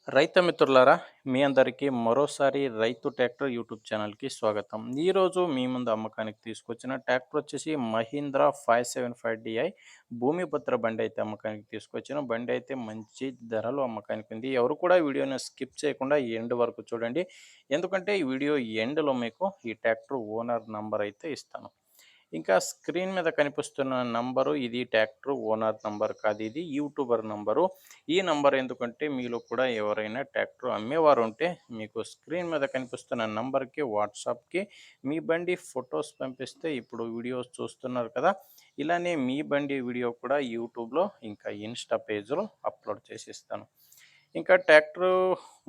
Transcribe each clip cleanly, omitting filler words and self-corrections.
రైతు మిత్రులారా, మీ అందరికీ మరోసారి రైతు ట్రాక్టర్ యూట్యూబ్ ఛానల్‌కి స్వాగతం. ఈరోజు మీ ముందు అమ్మకానికి తీసుకొచ్చిన ట్రాక్టర్ వచ్చేసి మహీంద్రా 575 భూమిపుత్ర బండి అయితే అమ్మకానికి తీసుకొచ్చాను. బండి అయితే మంచి ధరలో అమ్మకానికి ఉంది. ఎవరు కూడా వీడియోని స్కిప్ చేయకుండా ఎండ్ వరకు చూడండి. ఎందుకంటే ఈ వీడియో ఎండ్‌లో మీకు ఈ ట్రాక్టర్ ఓనర్ నంబర్ అయితే ఇస్తాను. ఇంకా స్క్రీన్ మీద కనిపిస్తున్న నంబరు ఇది ట్రాక్టర్ ఓనర్ నంబర్ కాదు, ఇది యూట్యూబర్ నంబరు. ఈ నంబర్ ఎందుకంటే మీలో కూడా ఎవరైనా ట్రాక్టర్ అమ్మేవారు ఉంటే మీకు స్క్రీన్ మీద కనిపిస్తున్న నంబర్కి వాట్సాప్కి మీ బండి ఫొటోస్ పంపిస్తే ఇప్పుడు వీడియోస్ చూస్తున్నారు కదా, ఇలానే మీ బండి వీడియో కూడా యూట్యూబ్లో ఇంకా ఇన్స్టా పేజ్లో అప్లోడ్ చేసి ఇస్తాను. ఇంకా ట్రాక్టర్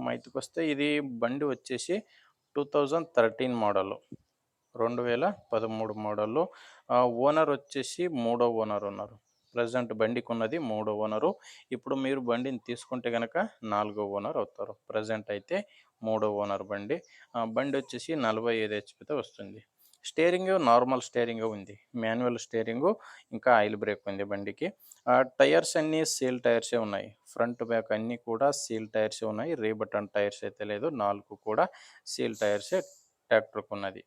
మైతికొస్తే ఇది బండి వచ్చేసి 2013 మోడలు, 2013 మోడల్లో. ఓనర్ వచ్చేసి మూడో ఓనర్ ఉన్నారు. ప్రజెంట్ బండికి ఉన్నది మూడో ఓనరు. ఇప్పుడు మీరు బండిని తీసుకుంటే గనక నాలుగో ఓనర్ అవుతారు. ప్రజెంట్ అయితే మూడో ఓనర్ బండి. బండి వచ్చేసి 45 హెచ్‌పితో వస్తుంది. స్టీరింగు నార్మల్ స్టీరింగే ఉంది. మాన్యువల్ స్టీరింగు, ఇంకా ఆయిల్ బ్రేక్ ఉంది బండికి. టైర్స్ అన్నీ సీల్ టైర్సే ఉన్నాయి. ఫ్రంట్ బ్యాక్ అన్నీ కూడా సీల్ టైర్సే ఉన్నాయి. రీబటన్ టైర్స్ అయితే లేదు. 4 కూడా సీల్ టైర్సే ట్రాక్టర్‌కి ఉన్నది.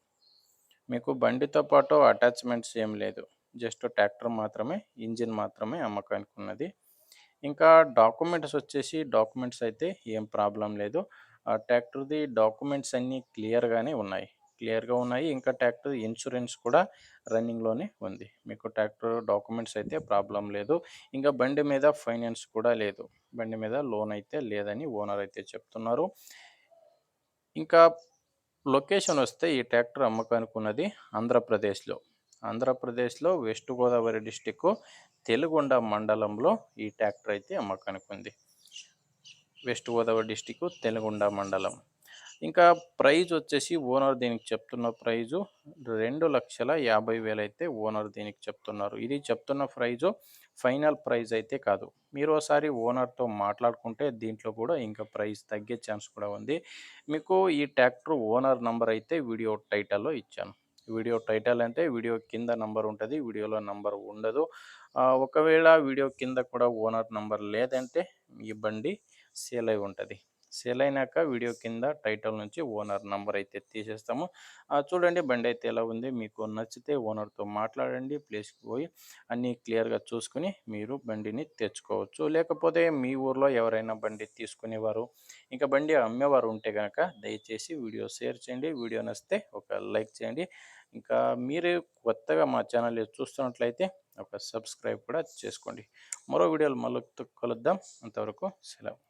మీకు బండితో పాటు అటాచ్మెంట్స్ ఏం లేదు. జస్ట్ ట్రాక్టర్ మాత్రమే, ఇంజిన్ మాత్రమే అమ్మకానికి ఉన్నది. ఇంకా డాక్యుమెంట్స్ అయితే ఏం ప్రాబ్లం లేదు. ట్రాక్టర్‌ది డాక్యుమెంట్స్ అన్నీ క్లియర్‌గా ఉన్నాయి. ఇంకా ట్రాక్టర్ ఇన్సూరెన్స్ కూడా రన్నింగ్‌లోనే ఉంది. మీకు ట్రాక్టర్ డాక్యుమెంట్స్ అయితే ప్రాబ్లం లేదు. ఇంకా బండి మీద ఫైనాన్స్ కూడా లేదు. బండి మీద లోన్ అయితే లేదని ఓనర్ అయితే చెప్తున్నారు. ఇంకా లొకేషన్ వస్తే ఈ ట్రాక్టర్ అమ్మకానికి ఉన్నది ఆంధ్రప్రదేశ్‌లో. ఆంధ్రప్రదేశ్‌లో వెస్ట్ గోదావరి డిస్టిక్కు తెలుగొండ మండలంలో ఈ ట్రాక్టర్ అయితే అమ్మకానికి ఉంది. వెస్ట్ గోదావరి డిస్టిక్కు తెలుగొండ మండలం. ఇంకా ప్రైజ్ వచ్చేసి ఓనర్ దీనికి చెప్తున్న ప్రైజు 2,50,000 అయితే ఓనర్ దీనికి చెప్తున్నారు. ఇది చెప్తున్న ప్రైజు ఫైనల్ ప్రైజ్ అయితే కాదు. మీరు ఒకసారి ఓనర్‌తో మాట్లాడుకుంటే దీంట్లో కూడా ఇంకా ప్రైస్ తగ్గే ఛాన్స్ కూడా ఉంది. మీకు ఈ ట్రాక్టర్ ఓనర్ నంబర్ అయితే వీడియో టైటిల్‌లో ఇచ్చాను. వీడియో టైటిల్ అంటే వీడియో కింద నంబర్ ఉంటుంది. వీడియోలో నంబర్ ఉండదు. ఒకవేళ వీడియో కింద కూడా ఓనర్ నంబర్ లేదంటే ఈ బండి సేల్ అయి ఉంటుంది. సేల్ అయినాక వీడియో కింద టైటిల్ నుంచి ఓనర్ నంబర్ అయితే తీసేస్తాము. చూడండి బండి అయితే ఎలా ఉంది. మీకు నచ్చితే ఓనర్‌తో మాట్లాడండి. ప్లేస్‌కి పోయి అన్నీ క్లియర్‌గా చూసుకొని మీరు బండిని తెచ్చుకోవచ్చు. లేకపోతే మీ ఊర్లో ఎవరైనా బండి తీసుకునేవారు, ఇంకా బండి అమ్మేవారు ఉంటే గనక దయచేసి వీడియో షేర్ చేయండి. వీడియో నచ్చితే ఒక లైక్ చేయండి. ఇంకా మీరు కొత్తగా మా ఛానల్ చూస్తున్నట్లయితే ఒక సబ్స్క్రైబ్ కూడా చేసుకోండి. మరో వీడియోలో మళ్ళీ కలుద్దాం. అంతవరకు సెలవు.